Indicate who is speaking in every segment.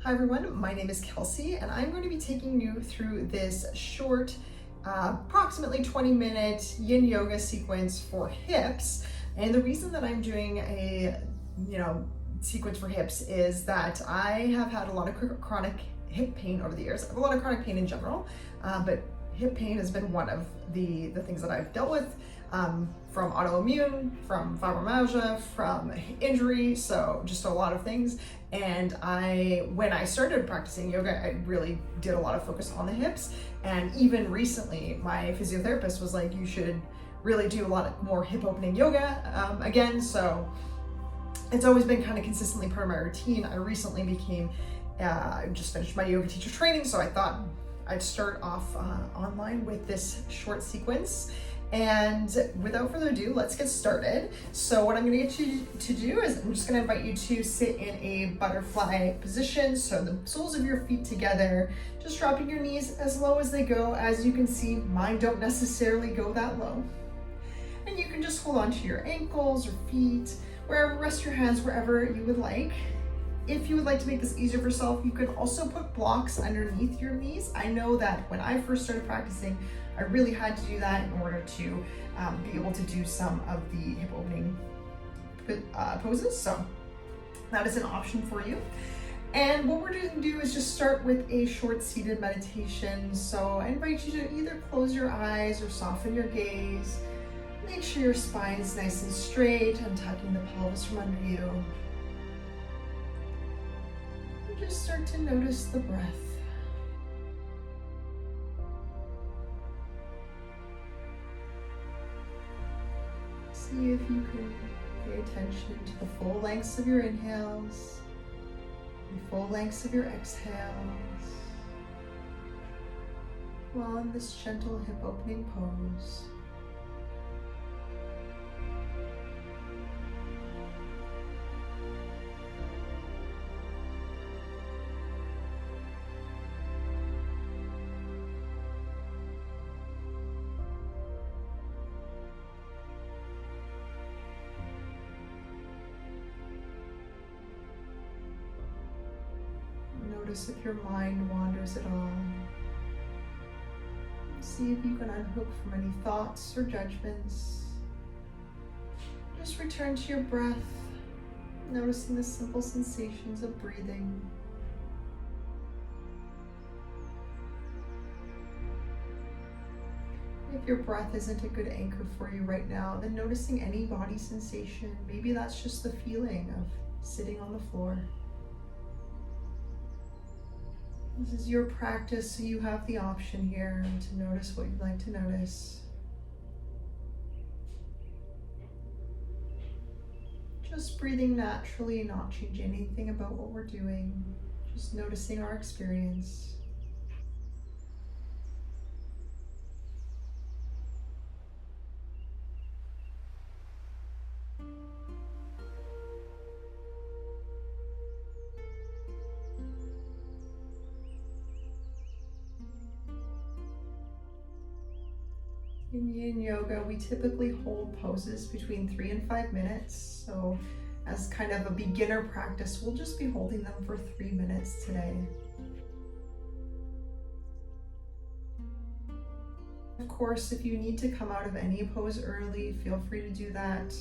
Speaker 1: Hi everyone, my name is Kelsey and I'm going to be taking you through this short, approximately 20-minute Yin Yoga sequence for hips. And the reason that I'm doing a, sequence for hips is that I have had a lot of chronic hip pain over the years. I have a lot of chronic pain in general, but hip pain has been one of the things that I've dealt with, from autoimmune, from fibromyalgia, from injury, so just a lot of things. And when I started practicing yoga, I really did a lot of focus on the hips. And even recently, my physiotherapist was like, you should really do a lot more hip opening yoga again. So it's always been kind of consistently part of my routine. I recently I just finished my yoga teacher training, so I thought I'd start off online with this short sequence. And without further ado, let's get started. So what I'm gonna get you to do is I'm just gonna invite you to sit in a butterfly position. So the soles of your feet together, just dropping your knees as low as they go. As you can see, mine don't necessarily go that low. And you can just hold on to your ankles or feet, wherever, rest your hands wherever you would like. If you would like to make this easier for yourself, you can also put blocks underneath your knees. I know that when I first started practicing, I really had to do that in order to be able to do some of the hip opening poses. So that is an option for you. And what we're going to do is just start with a short seated meditation. So I invite you to either close your eyes or soften your gaze. Make sure your spine is nice and straight, untucking the pelvis from under you. And just start to notice the breath. See if you can pay attention to the full lengths of your inhales, the full lengths of your exhales, while in this gentle hip opening pose. Notice if your mind wanders at all. See if you can unhook from any thoughts or judgments. Just return to your breath, noticing the simple sensations of breathing. If your breath isn't a good anchor for you right now, then noticing any body sensation. Maybe that's just the feeling of sitting on the floor. This is your practice, so you have the option here to notice what you'd like to notice. Just breathing naturally, not changing anything about what we're doing, just noticing our experience. In Yin Yoga, we typically hold poses between 3 and 5 minutes. So as kind of a beginner practice, we'll just be holding them for 3 minutes today. Of course, if you need to come out of any pose early, feel free to do that.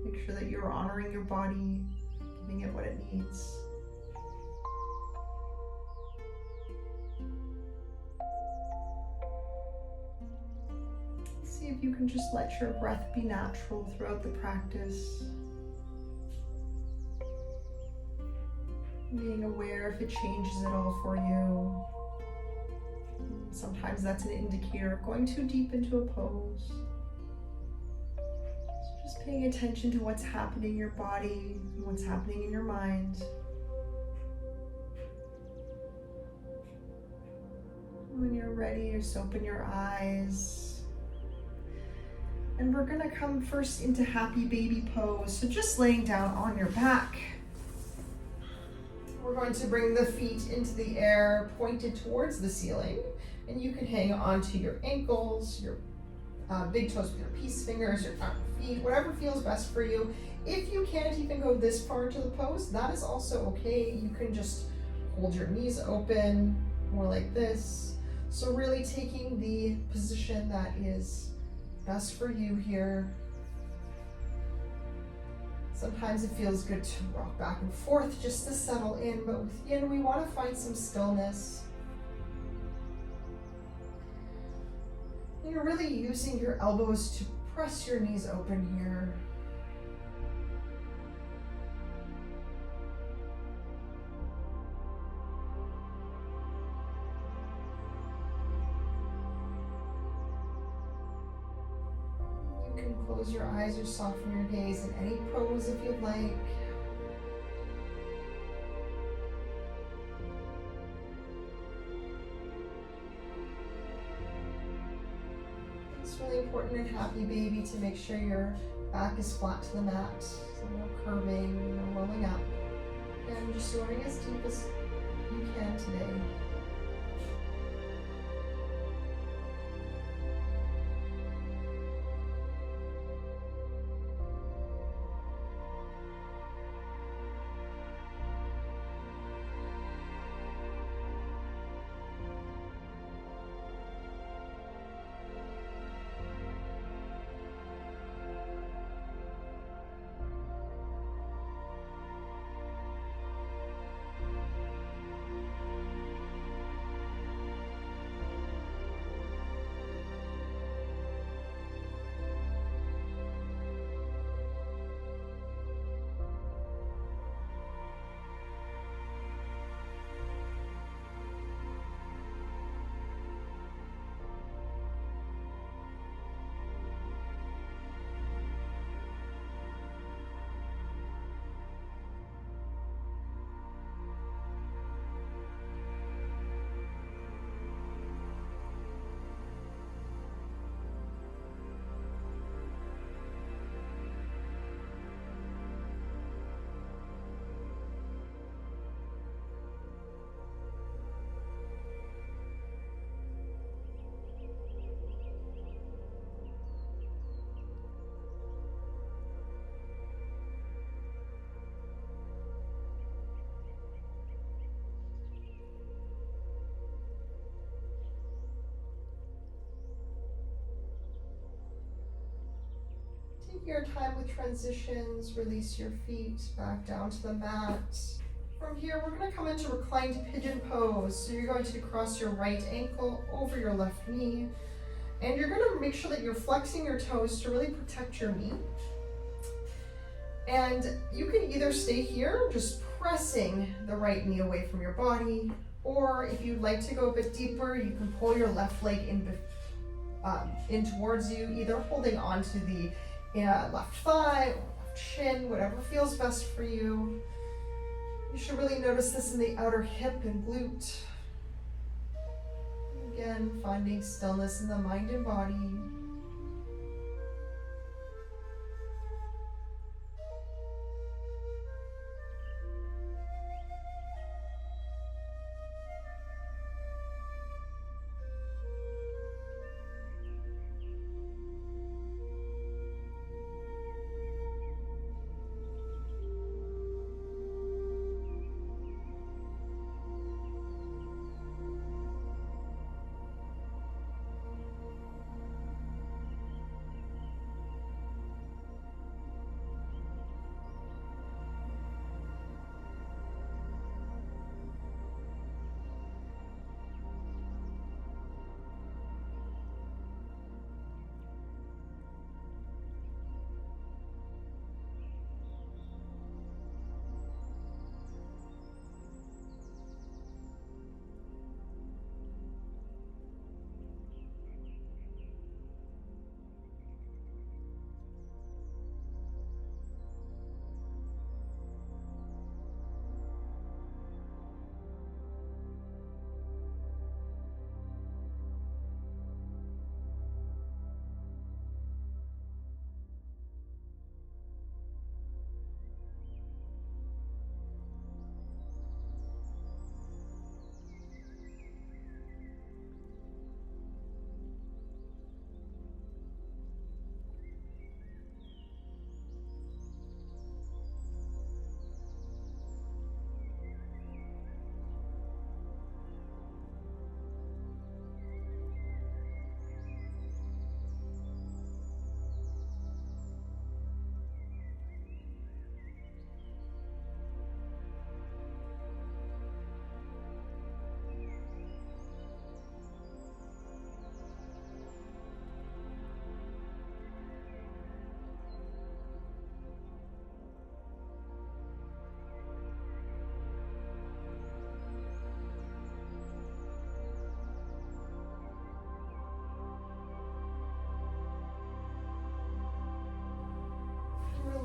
Speaker 1: Make sure that you're honoring your body, giving it what it needs. See if you can just let your breath be natural throughout the practice. Being aware if it changes at all for you. Sometimes that's an indicator of going too deep into a pose. So just paying attention to what's happening in your body and what's happening in your mind. When you're ready, just open your eyes. And we're gonna come first into happy baby pose. So just laying down on your back. We're going to bring the feet into the air, pointed towards the ceiling. And you can hang onto your ankles, your big toes with your peace fingers, your front feet, whatever feels best for you. If you can't even go this far into the pose, that is also okay. You can just hold your knees open, more like this. So really taking the position that is best for you here. Sometimes it feels good to rock back and forth just to settle in, but with Yin, we want to find some stillness. And you're really using your elbows to press your knees open here. You can close your eyes or soften your gaze in any pose if you'd like. It's really important in Happy Baby to make sure your back is flat to the mat, so no curving, no rolling up. And just soaring as deep as you can today. Take your time with transitions, release your feet back down to the mat. From here, we're going to come into reclined pigeon pose. So you're going to cross your right ankle over your left knee, and you're going to make sure that you're flexing your toes to really protect your knee. And you can either stay here, just pressing the right knee away from your body, or if you'd like to go a bit deeper, you can pull your left leg in towards you, either holding onto the left thigh or left shin, whatever feels best for you. You should really notice this in the outer hip and glute. Again, finding stillness in the mind and body.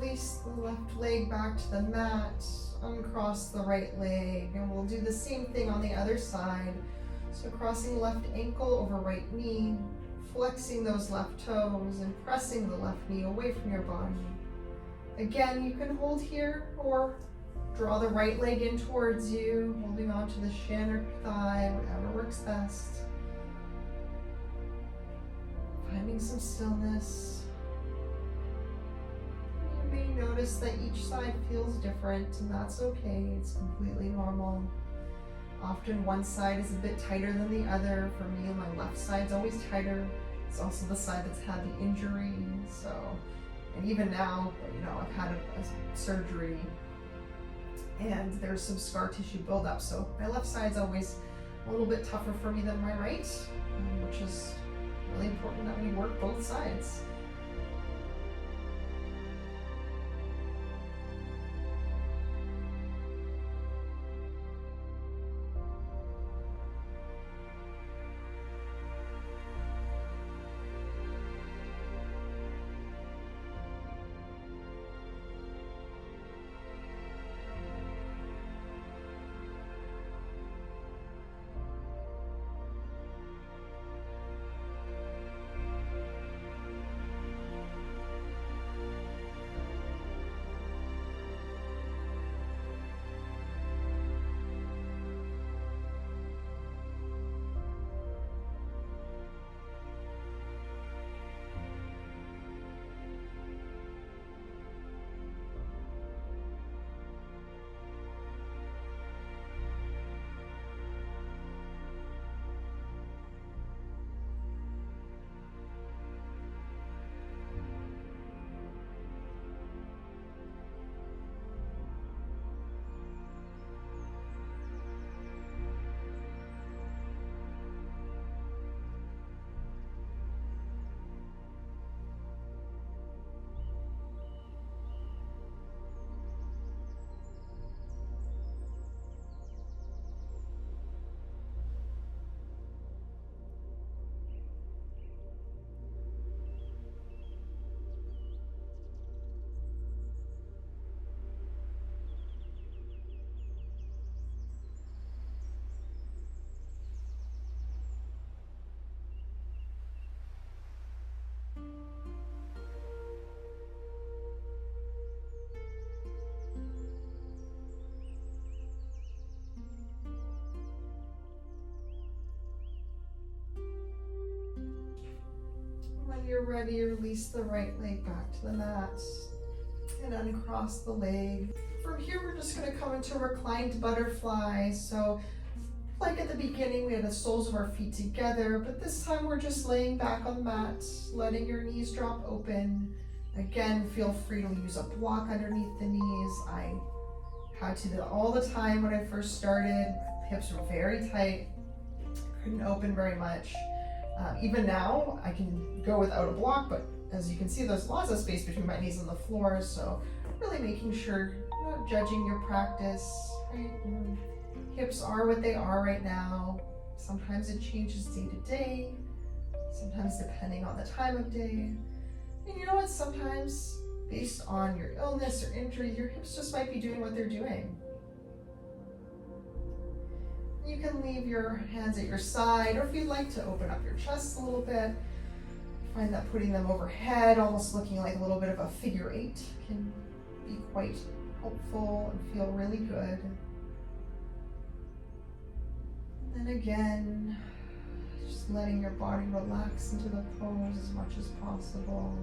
Speaker 1: release the left leg back to the mat, uncross the right leg, and we'll do the same thing on the other side. So crossing left ankle over right knee, flexing those left toes and pressing the left knee away from your body. Again, you can hold here or draw the right leg in towards you, holding onto the shin or thigh, whatever works best. Finding some stillness. You may notice that each side feels different, and that's okay. It's completely normal. Often one side is a bit tighter than the other. For me, my left side's always tighter. It's also the side that's had the injury. So, and even now, I've had a surgery and there's some scar tissue buildup. So my left side's always a little bit tougher for me than my right, which is really important that we work both sides. When you're ready, release the right leg back to the mat and uncross the leg. From here, we're just going to come into reclined butterfly. So like at the beginning, we had the soles of our feet together, but this time we're just laying back on the mat, letting your knees drop open. Again, feel free to use a block underneath the knees. I had to do that all the time when I first started. Hips were very tight, couldn't open very much. Even now, I can go without a block, but as you can see, there's lots of space between my knees and the floor, so really making sure you're not judging your practice, right? Your hips are what they are right now. Sometimes it changes day to day, sometimes depending on the time of day. And you know what? Sometimes, based on your illness or injury, your hips just might be doing what they're doing. You can leave your hands at your side, or if you'd like to open up your chest a little bit, find that putting them overhead, almost looking like a little bit of a figure eight, can be quite helpful and feel really good. And then again, just letting your body relax into the pose as much as possible.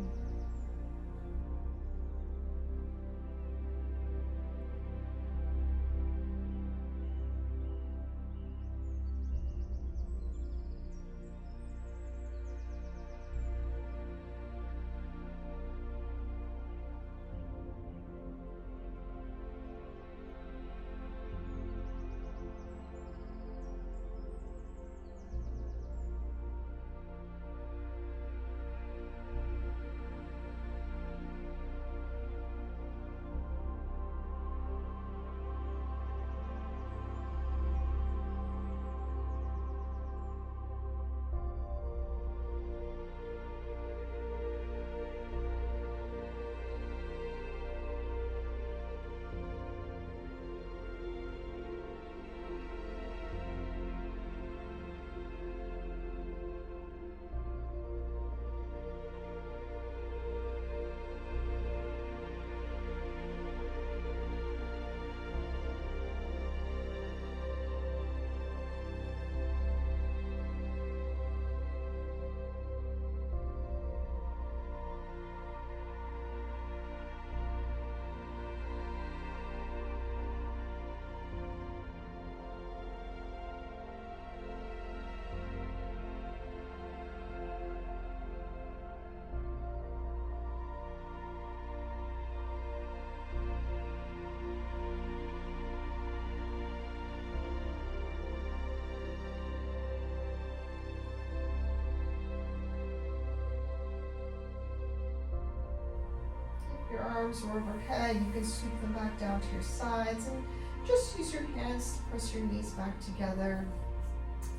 Speaker 1: Your arms are overhead. You can scoop them back down to your sides and just use your hands to press your knees back together.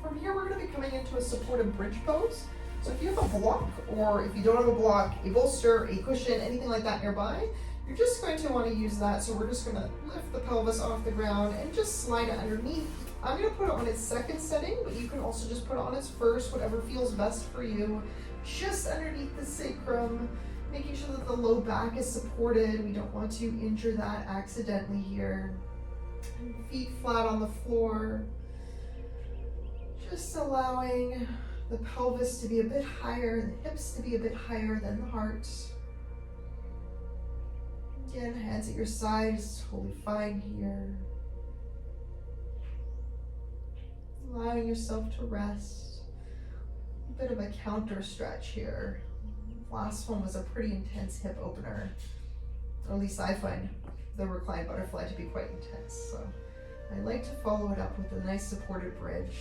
Speaker 1: From here, we're going to be coming into a supportive bridge pose. So if you have a block, or if you don't have a block, a bolster, a cushion, anything like that nearby, you're just going to want to use that. So we're just going to lift the pelvis off the ground and just slide it underneath. I'm going to put it on its second setting, but you can also just put it on its first, whatever feels best for you. Just underneath the sacrum, making sure that the low back is supported. We don't want to injure that accidentally here. And feet flat on the floor. Just allowing the pelvis to be a bit higher, and the hips to be a bit higher than the heart. Again, hands at your sides, totally fine here. Allowing yourself to rest. A bit of a counter stretch here. Last one was a pretty intense hip opener. Or at least I find the reclined butterfly to be quite intense. So I like to follow it up with a nice supported bridge.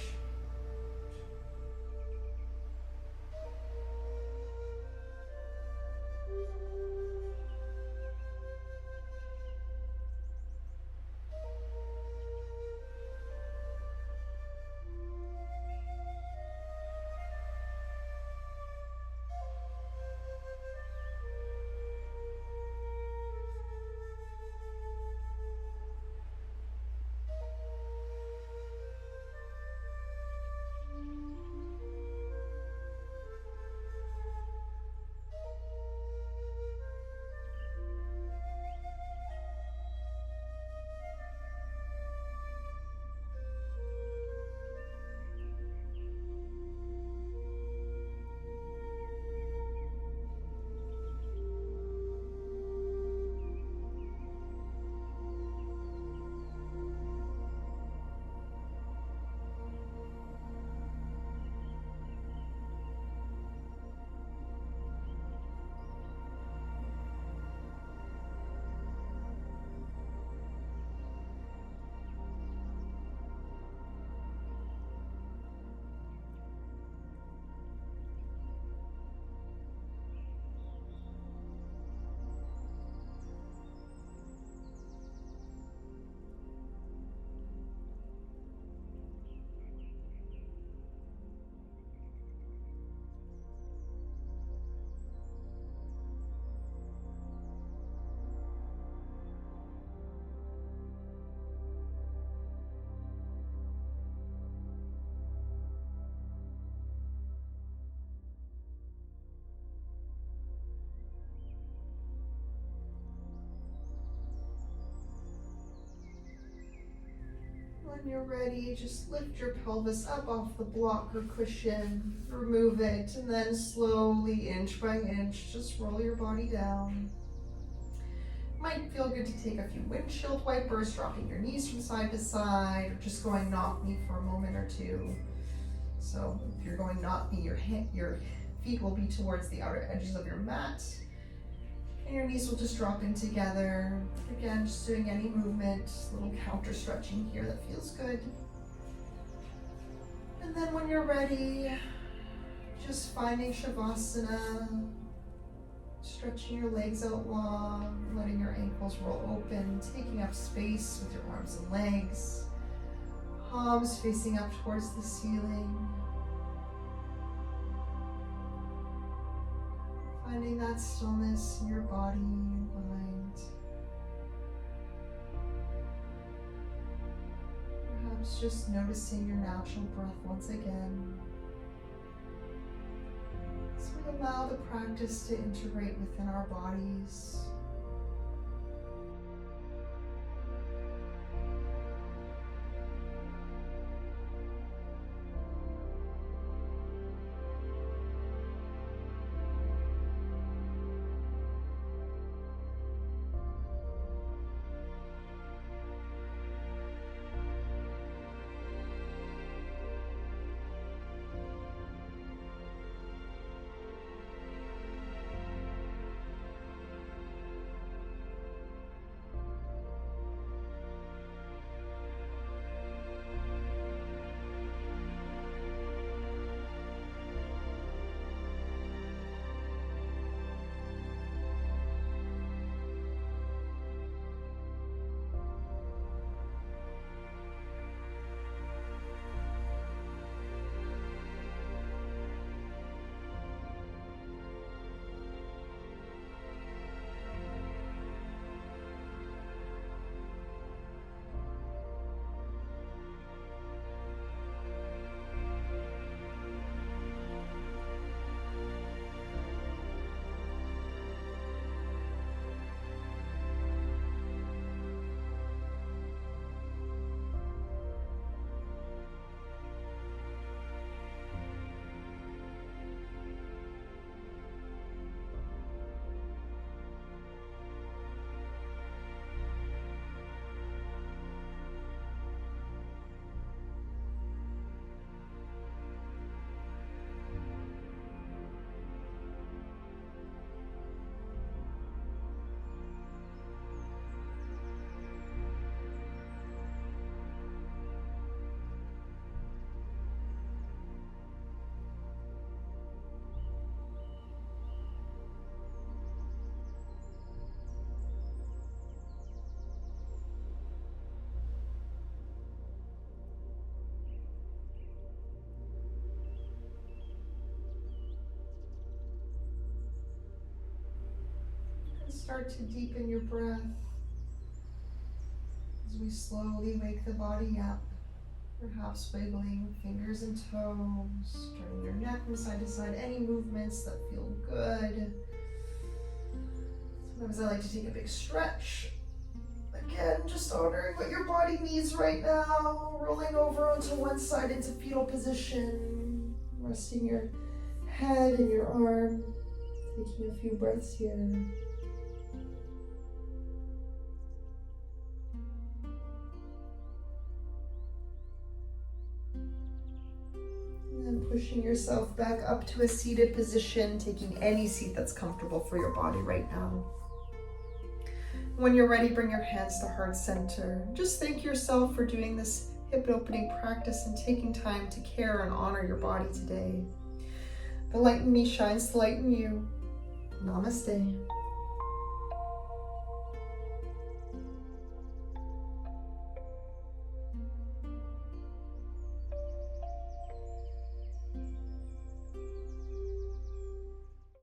Speaker 1: When you're ready, just lift your pelvis up off the block or cushion, remove it, and then slowly, inch by inch, just roll your body down. Might feel good to take a few windshield wipers, dropping your knees from side to side, or just going knock knee for a moment or two. So if you're going knock knee, your feet will be towards the outer edges of your mat, and your knees will just drop in together. Again, just doing any movement, a little counter stretching here that feels good. And then when you're ready, just finding Shavasana, stretching your legs out long, letting your ankles roll open, taking up space with your arms and legs, palms facing up towards the ceiling. Finding that stillness in your body and mind. Perhaps just noticing your natural breath once again. So we allow the practice to integrate within our bodies. start to deepen your breath as we slowly wake the body up, perhaps wiggling fingers and toes, turning your neck from side to side, any movements that feel good. Sometimes I like to take a big stretch. Again, just honoring what your body needs right now, rolling over onto one side into fetal position, resting your head and your arm, taking a few breaths here. And then pushing yourself back up to a seated position, taking any seat that's comfortable for your body right now. When you're ready, bring your hands to heart center. Just thank yourself for doing this hip opening practice and taking time to care and honor your body today. The light in me shines the light in you. Namaste.